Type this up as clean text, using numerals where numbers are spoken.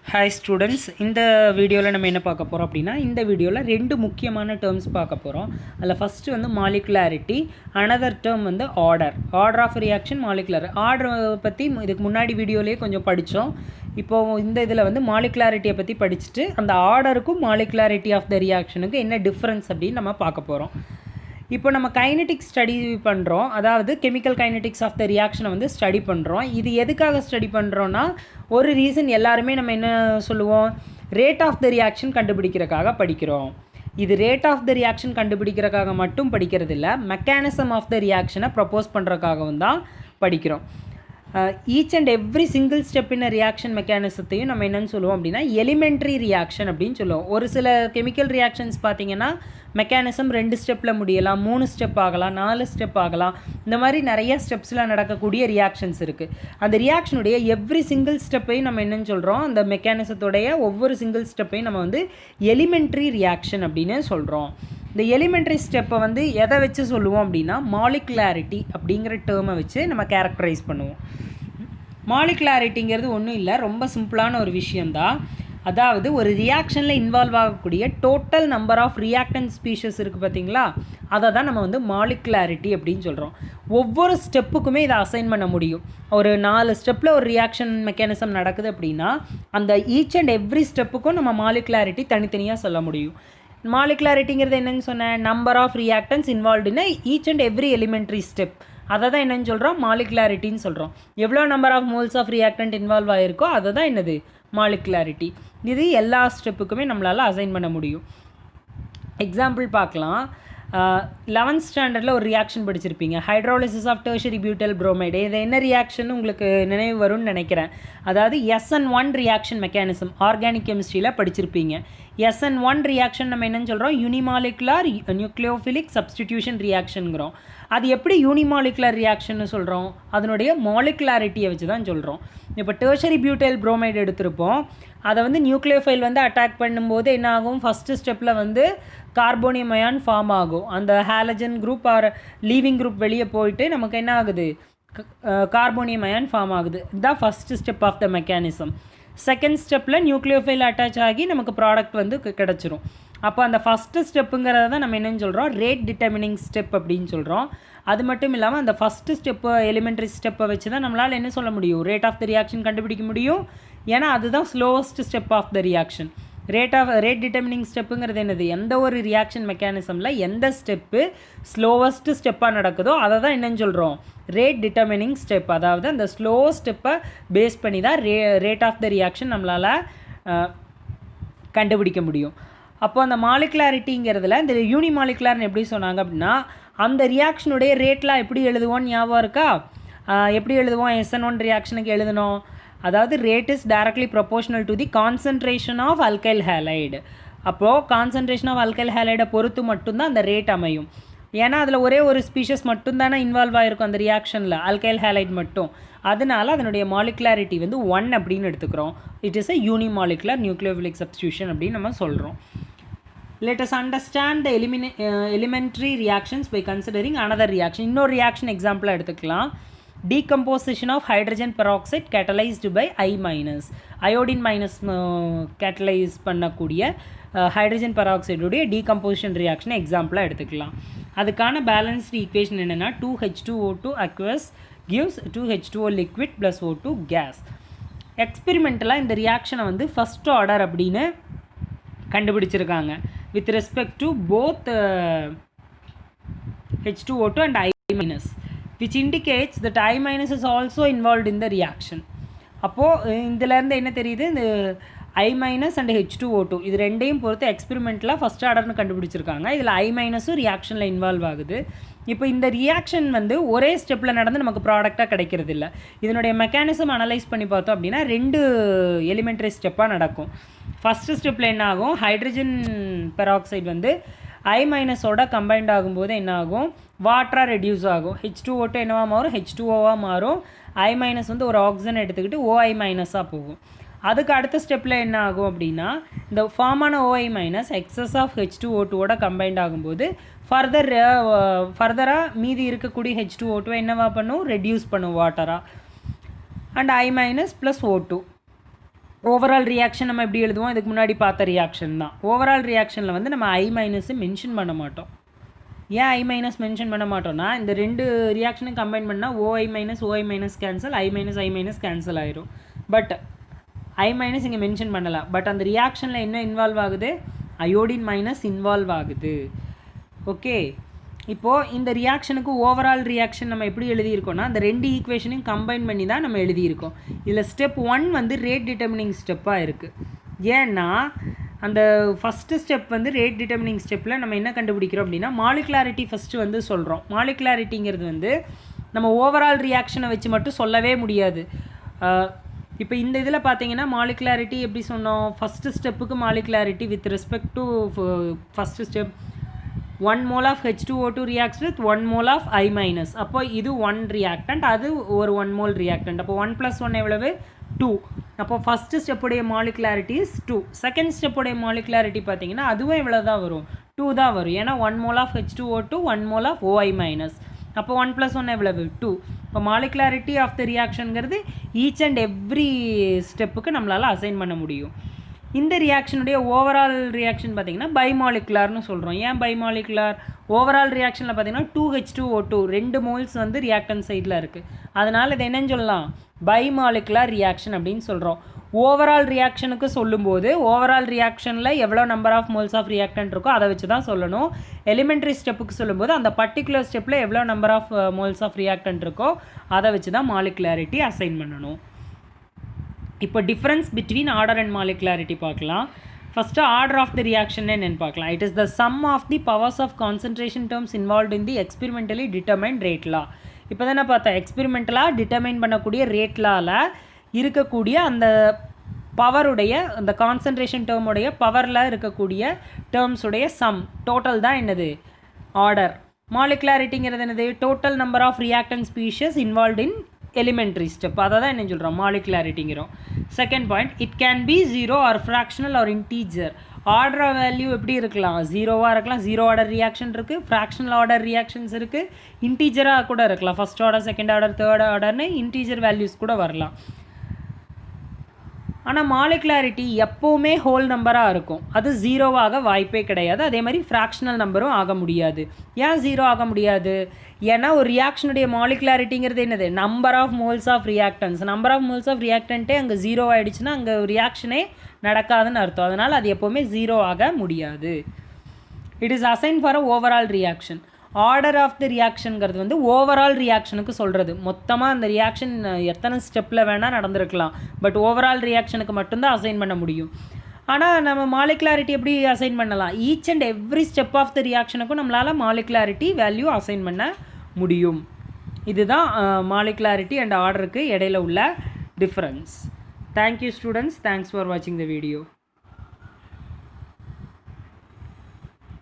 Hi students, இந்த வீடியோவில் நம்ம என்ன பார்க்க போகிறோம் அப்படின்னா இந்த வீடியோவில் ரெண்டு முக்கியமான டேர்ம்ஸ் பார்க்க போகிறோம். அதில் ஃபஸ்ட்டு வந்து மாலிகுலாரிட்டி, அனதர் டேர்ம் வந்து order of reaction molecular. Order பற்றி இதுக்கு முன்னாடி வீடியோலேயே கொஞ்சம் படித்தோம். இப்போது இந்த இதில் வந்து மாலிகுலாரிட்டியை பற்றி படிச்சுட்டு அந்த ஆர்டருக்கும் மாலிகுலாரிட்டி ஆஃப் த ரியாக்ஷனுக்கு என்ன டிஃப்ரென்ஸ் அப்படின்னு நம்ம பார்க்க போகிறோம். இப்போ நம்ம கைனடிக்ஸ் ஸ்டடி பண்ணுறோம், அதாவது கெமிக்கல் கைனடிக்ஸ் ஆஃப் த ரியாக்ஷனை வந்து ஸ்டடி பண்ணுறோம். இது எதுக்காக ஸ்டடி பண்ணுறோன்னா, ஒரு ரீசன் எல்லாருமே நம்ம என்ன சொல்லுவோம், ரேட் ஆஃப் த ரியாக்ஷன் கண்டுபிடிக்கிறதுக்காக படிக்கிறோம். இது ரேட் ஆஃப் த ரியாக்ஷன் கண்டுபிடிக்கிறதுக்காக மட்டும் படிக்கிறது இல்லை, மெக்கானிசம் ஆஃப் த ரியாக்ஷனை ப்ரப்போஸ் பண்ணுறதுக்காகவும் தான் படிக்கிறோம். Each and every single step in reaction மெக்கானிசத்தையும் நம்ம என்னென்னு சொல்லுவோம் அப்படின்னா எலிமெண்ட்ரி ரியாக்ஷன் அப்படின்னு சொல்லுவோம். ஒரு சில கெமிக்கல் ரியாக்ஷன்ஸ் பார்த்திங்கன்னா மெக்கானிசம் 2 ஸ்டெப்பில் முடியலாம், 3 ஸ்டெப் ஆகலாம், 4 ஸ்டெப் ஆகலாம். இந்த மாதிரி நிறைய ஸ்டெப்ஸில் நடக்கக்கூடிய ரியாக்ஷன்ஸ் இருக்குது. அந்த ரியாக்ஷனுடைய எவ்ரி சிங்கிள் ஸ்டெப்பையும் நம்ம என்னென்னு சொல்கிறோம், அந்த மெக்கானிசத்துடைய ஒவ்வொரு சிங்கிள் ஸ்டெப்பையும் நம்ம வந்து எலிமெண்ட்ரி ரியாக்ஷன் அப்படின்னு சொல்கிறோம். இந்த எலிமெண்ட்ரி ஸ்டெப்பை வந்து எதை வச்சு சொல்லுவோம் அப்படின்னா மாலிகுலாரிட்டி அப்படிங்கிற டேர்மை வச்சு நம்ம கேரக்டரைஸ் பண்ணுவோம். மாலிகுலாரிட்டிங்கிறது ஒன்றும் இல்லை, ரொம்ப சிம்பிளான ஒரு விஷயந்தான். அதாவது ஒரு ரியாக்ஷனில் இன்வால்வ் ஆகக்கூடிய total number of reactant species இருக்குது பார்த்தீங்களா, அதை தான் நம்ம வந்து மாலிகுலாரிட்டி அப்படின்னு சொல்கிறோம். ஒவ்வொரு ஸ்டெப்புக்குமே இதை அசைன் பண்ண முடியும். ஒரு 4 ஸ்டெப்பில் ஒரு ரியாக்ஷன் மெக்கானிசம் நடக்குது அப்படின்னா அந்த ஈச் அண்ட் எவ்ரி ஸ்டெப்புக்கும் நம்ம மாலிகுலாரிட்டி தனித்தனியாக சொல்ல முடியும். மாலிகுலாரிட்டிங்கிறது என்னன்னு சொன்னேன், நம்பர் ஆஃப் ரியாக்டன்ஸ் இன்வால்வ்டுன்னா each and every elementary step, அதை தான் என்னென்னு சொல்கிறோம், மாலிகுலாரிட்டின்னு சொல்கிறோம். எவ்வளோ number of moles of reactant involve ஆகிருக்கோ அதை தான் என்னது மாலிகுலாரிட்டி. இது எல்லா ஸ்டெப்புக்குமே நம்மளால் அசைன் பண்ண முடியும். எக்ஸாம்பிள் பார்க்கலாம். 11th ஸ்டாண்டர்டில் ஒரு ரியாக்ஷன் படிச்சிருப்பீங்க, hydrolysis of tertiary butyl bromide. இது என்ன ரியாக்ஷன் உங்களுக்கு நினைவு வரும்னு நினைக்கிறேன். அதாவது SN1 ரியாக்ஷன் மெக்கானிசம் ஆர்கானிக் கெமிஸ்ட்ரியில் படிச்சிருப்பீங்க. SN1 ரியாக்ஷன் நம்ம என்னன்னு சொல்கிறோம், யூனிமாலிகுலர் நியூக்ளியோஃபிலிக் சப்ஸ்டிடியூஷன் ரியாக்ஷனுங்கிறோம். அது எப்படி யூனிமாலிகுலர் ரியாக்ஷன்னு சொல்கிறோம், அதனுடைய மாலிகுலாரிட்டியை வச்சு தான் சொல்கிறோம். இப்போ டெர்ஷரி பியூட்டைல் புரோமைடு எடுத்திருப்போம், அதை வந்து நியூக்ளியோஃபைல் வந்து அட்டாக் பண்ணும்போது என்ன ஆகும், ஃபஸ்ட்டு ஸ்டெப்பில் வந்து கார்போனியம் அயான் ஃபார்ம் ஆகும். அந்த halogen group or leaving group வெளியே போயிட்டு நமக்கு என்ன ஆகுது, கார்போனியம் அயான் ஃபார்ம் ஆகுது. இதுதான் first step of the mechanism. Second ஸ்டெப்பில் நியூக்ளியோஃபைல் அட்டாச் ஆகி நமக்கு ப்ராடக்ட் வந்து கிடச்சிரும். அப்போ அந்த ஃபஸ்ட்டு ஸ்டெப்புங்கிறத தான் நம்ம என்னென்னு சொல்கிறோம், ரேட் டிட்டர்மினிங் ஸ்டெப் அப்படின்னு சொல்கிறோம். அது மட்டும் இல்லாமல் அந்த ஃபஸ்ட்டு ஸ்டெப்பை எலிமெண்ட்ரி ஸ்டெப்பை வச்சு தான் நம்மளால் என்ன சொல்ல முடியும், ரேட் ஆஃப் த ரியாக்ஷன் கண்டுபிடிக்க முடியும். ஏன்னா அதுதான் slowest step of the reaction. Rate determining ஸ்டெப்புங்கிறது என்னது, எந்த ஒரு ரியாக்ஷன் மெக்கானிசமில் எந்த ஸ்டெப்பு ஸ்லோவஸ்ட்டு ஸ்டெப்பாக நடக்குதோ அதை தான் என்னன்னு சொல்கிறோம், ரேட் டிட்டர்மினிங் ஸ்டெப். அதாவது அந்த ஸ்லோ ஸ்டெப்பை பேஸ் பண்ணி தான் ரேட் ஆஃப் த ரியாக்ஷன் நம்மளால் கண்டுபிடிக்க முடியும். அப்போ அந்த மாலிகுலாரிட்டிங்கிறதுல இந்த யூனிமாலிகுலார்னு எப்படி சொன்னாங்க அப்படின்னா, அந்த ரியாக்ஷனுடைய ரேட்லாம் எப்படி எழுதுவோன்னு ஞாபகம் இருக்கா, எப்படி எழுதுவோம், SN1 ரியாக்ஷனுக்கு எழுதணும். அதாவது rate is directly proportional to the concentration of alkyl halide. அப்போது கான்சன்ட்ரேஷன் ஆஃப் அல்கைல் ஹேலைடை பொறுத்து மட்டும்தான் அந்த ரேட் அமையும். ஏன்னா அதில் ஒரே ஒரு ஸ்பீஷஸ் மட்டும்தானே இன்வால்வ் ஆகிருக்கும் அந்த ரியாக்ஷனில், அல்கைல் ஹேலைட் மட்டும். அதனால அதனுடைய மாலிகுலாரிட்டி வந்து 1 அப்படின்னு எடுத்துக்கிறோம். It is a unimolecular nucleophilic substitution அப்படின்னு நம்ம சொல்கிறோம். Let us understand the elementary reactions by considering another reaction. இன்னொரு ரியாக்ஷன் எக்ஸாம்பிளாக எடுத்துக்கலாம். Decomposition of hydrogen peroxide catalyzed by I-, iodine minus catalyse பண்ணக்கூடிய ஹைட்ரஜன் பெராக்சைடுடைய டீகம்போசிஷன் ரியாக்ஷனை எக்ஸாம்பிளாக எடுத்துக்கலாம். அதுக்கான பேலன்ஸ்டு ஈக்குவேஷன் என்னென்னா 2H2O2 aqueous gives 2H2O liquid plus O2 gas. எக்ஸ்பெரிமெண்டலாக இந்த ரியாக்ஷனை வந்து ஃபஸ்ட் ஆர்டர் அப்படின்னு கண்டுபிடிச்சிருக்காங்க with respect to both H2O2 and I-, which indicates that I- is also involved in the reaction. அப்போது இதிலேருந்து என்ன தெரியுது, இந்த I- and H2O2 இது ரெண்டையும் பொறுத்து எக்ஸ்பெரிமெண்ட்டில் ஃபஸ்ட் ஆர்டர்னு கண்டுபிடிச்சிருக்காங்க. இதில் I- ரியாக்ஷனில் இன்வால்வ் ஆகுது. இப்போ இந்த ரியாக்ஷன் வந்து ஒரே ஸ்டெப்பில் நடந்து நமக்கு ப்ராடக்டாக கிடைக்கிறது இல்லை. இதனுடைய மெக்கானிசம் அனலைஸ் பண்ணி பார்த்தோம் அப்படின்னா 2 எலிமெண்ட்ரி ஸ்டெப்பாக நடக்கும். ஃபஸ்ட்டு ஸ்டெப்பில் என்ன ஆகும், ஹைட்ரஜன் பெராக்சைடு வந்து I- கம்பைண்ட் ஆகும்போது என்ன ஆகும், வாட்டராக ரெடியூஸ் ஆகும். H2O2 என்னவா மாறும், H2Oவாக மாறும். I- வந்து ஒரு ஆக்சிஜன் எடுத்துக்கிட்டு OI- போகும். அதுக்கு அடுத்த ஸ்டெப்பில் என்ன ஆகும் அப்படின்னா, இந்த ஃபார்மான OI- excess of H2O2 combined ஆகும்போது ஃபர்தராக மீதி இருக்கக்கூடிய H2O2 என்னவா பண்ணும், ரெடியூஸ் பண்ணும் வாட்டராக. And I- plus O2 overall reaction நம்ம எப்படி எழுதுவோம், இதுக்கு முன்னாடி பார்த்த ரியாக்ஷன் தான். ஓவரால் ரியாக்ஷனில் வந்து நம்ம I மைனஸை மென்ஷன் பண்ண மாட்டோம். ஏன் I மைனஸ் மென்ஷன் பண்ண மாட்டோம்னா, இந்த ரெண்டு ரியாக்ஷனும் கம்பைன் பண்ணால் OI minus cancel, I minus cancel ஆயிரும். பட் I மைனஸ் இங்கே மென்ஷன் பண்ணலாம். பட் அந்த ரியாக்ஷனில் என்ன இன்வால்வ் ஆகுது, அயோடின் மைனஸ் இன்வால்வ் ஆகுது. ஓகே, இப்போது இந்த ரியாக்ஷனுக்கு ஓவரால் ரியாக்ஷன் நம்ம எப்படி எழுதியிருக்கோம்னா, அந்த ரெண்டு ஈக்குவேஷனையும் கம்பைன் பண்ணி தான் நம்ம எழுதியிருக்கோம். இதில் ஸ்டெப் 1 வந்து ரேட் டிட்டர்மினிங் ஸ்டெப்பாக இருக்குது. ஏன்னா அந்த ஃபஸ்ட்டு ஸ்டெப் வந்து ரேட் டிட்டர்மினிங் ஸ்டெப்பில் நம்ம என்ன கண்டுபிடிக்கிறோம் அப்படின்னா, மாலிகுலாரிட்டி ஃபஸ்ட்டு வந்து சொல்கிறோம். மாலிகுலாரிட்டிங்கிறது வந்து நம்ம ஓவரால் ரியாக்ஷனை வச்சு மட்டும் சொல்லவே முடியாது. இப்போ இந்த இதில் பார்த்தீங்கன்னா மாலிகுலாரிட்டி எப்படி சொன்னோம், ஃபஸ்ட்டு ஸ்டெப்புக்கு molecularity with respect to first step 1 mole of H2O2 reacts with 1 mole of I minus. அப்போ இது 1 reactant, அது ஒரு 1 mole reactant. அப்போ 1 plus 1 எவ்வளவு 2. அப்போ ஃபஸ்ட்டு ஸ்டெப்புடைய மாலிகுலாரிட்டி இஸ் 2. செகண்ட் ஸ்டெப்புடைய மாலிகுலாரிட்டி பார்த்தீங்கன்னா அதுவும் எவ்வளோ தான் வரும், 2 தான் வரும். ஏன்னா 1 mole of H2O2 1 mole of OI minus. அப்போ 1 plus 1 எவ்வளவு 2. இப்போ மாலிகுலாரிட்டி ஆஃப் த ரியாக்ஷனுங்கிறது ஈச் அண்ட் எவ்ரி ஸ்டெப்புக்கு நம்மளால் அசைன் பண்ண முடியும். இந்த ரியாக்ஷனுடைய ஓவரால் ரியாக்ஷன் பார்த்திங்கன்னா பைமாலிகுலார்னு சொல்கிறோம். ஏன் பைமாலிகுலார், ஓவரால் ரியாக்ஷனில் பார்த்திங்கன்னா 2H2O2 2 மோல்ஸ் வந்து ரியாக்டன் சைடில் இருக்குது. அதனால் இது என்னன்னு சொல்லலாம், பைமாலிகுலார் ரியாக்ஷன் அப்படின்னு சொல்கிறோம். ஓவரால் ரியாக்ஷனுக்கு சொல்லும்போது ஓவரால் ரியாக்ஷனில் எவ்வளோ number of moles of reactant இருக்கோ அதை வச்சு தான் சொல்லணும். எலிமெண்ட்ரி ஸ்டெப்புக்கு சொல்லும்போது அந்த பர்டிகுலர் ஸ்டெப்பில் எவ்வளோ number of moles of reactant இருக்கோ அதை வச்சு தான் மாலிகுலாரிட்டி அசைன் பண்ணணும். இப்போ difference between order and molecularity பார்க்கலாம். First order of the reaction என்னென்னு பார்க்கலாம். It is the sum of the powers of concentration terms involve in the experimentally determined rate law. இப்போ தானே பார்த்தா எக்ஸ்பெரிமெண்டலாக டிட்டர்மைன் பண்ணக்கூடிய ரேட் லாவில் இருக்கக்கூடிய அந்த பவருடைய அந்த கான்சன்ட்ரேஷன் டேர்முடைய பவரில் இருக்கக்கூடிய டேர்ம்ஸுடைய சம் டோட்டல் தான் என்னது ஆர்டர். மாலிகுலாரிட்டிங்கிறது என்னது, total number of reactant species involve in elementary step, அதை தான் என்ன சொல்கிறோம் மாலிகுலாரிட்டிங்கிறோம். Second point, it can be 0 or fractional or integer. Order value எப்படி இருக்கலாம், 0வாக இருக்கலாம், 0 ஆர்டர் ரியாக்ஷன் இருக்குது, ஃப்ராக்ஷனல் ஆர்டர் ரியாக்ஷன்ஸ் இருக்குது, இன்டீஜராக கூட இருக்கலாம், first order second order third ஆர்டர்னு இன்டீஜர் வேல்யூஸ் கூட வரலாம். ஆனால் மாலிகுலாரிட்டி எப்போவுமே ஹோல் நம்பராக இருக்கும், அது 0வாக வாய்ப்பே கிடையாது. அதே மாதிரி ஃப்ராக்ஷனல் நம்பரும் ஆக முடியாது. ஏன் 0 ஆக முடியாது, ஏன்னா ஒரு ரியாக்ஷனுடைய மாலிகுலாரிட்டிங்கிறது என்னது, number of moles of reactants. Number of moles of ரியாக்டன்ட்டே அங்கே 0 ஆகிடுச்சுன்னா அங்கே ரியாக்ஷனே நடக்காதுன்னு அர்த்தம். அதனால் அது எப்போவுமே 0 ஆக முடியாது. It is assign for a overall reaction. Order of the ரியாக்ஷனுங்கிறது வந்து ஓவரால் ரியாக்ஷனுக்கு சொல்கிறது. மொத்தமாக அந்த ரியாக்ஷன் எத்தனை ஸ்டெப்பில் வேணால் நடந்திருக்கலாம், பட் ஓவரால் ரியாக்ஷனுக்கு மட்டும்தான் அசைன் பண்ண முடியும். ஆனால் நம்ம மாலிகுலாரிட்டி எப்படி அசைன் பண்ணலாம், each and every step of the ரியாக்ஷனுக்கும் நம்மளால் மாலிகுலாரிட்டி வேல்யூ அசைன் பண்ண முடியும். இதுதான் மாலிகுலாரிட்டி அண்ட் ஆர்டருக்கு இடையில உள்ள difference. Thank you students, thanks for வாட்சிங் த வீடியோ.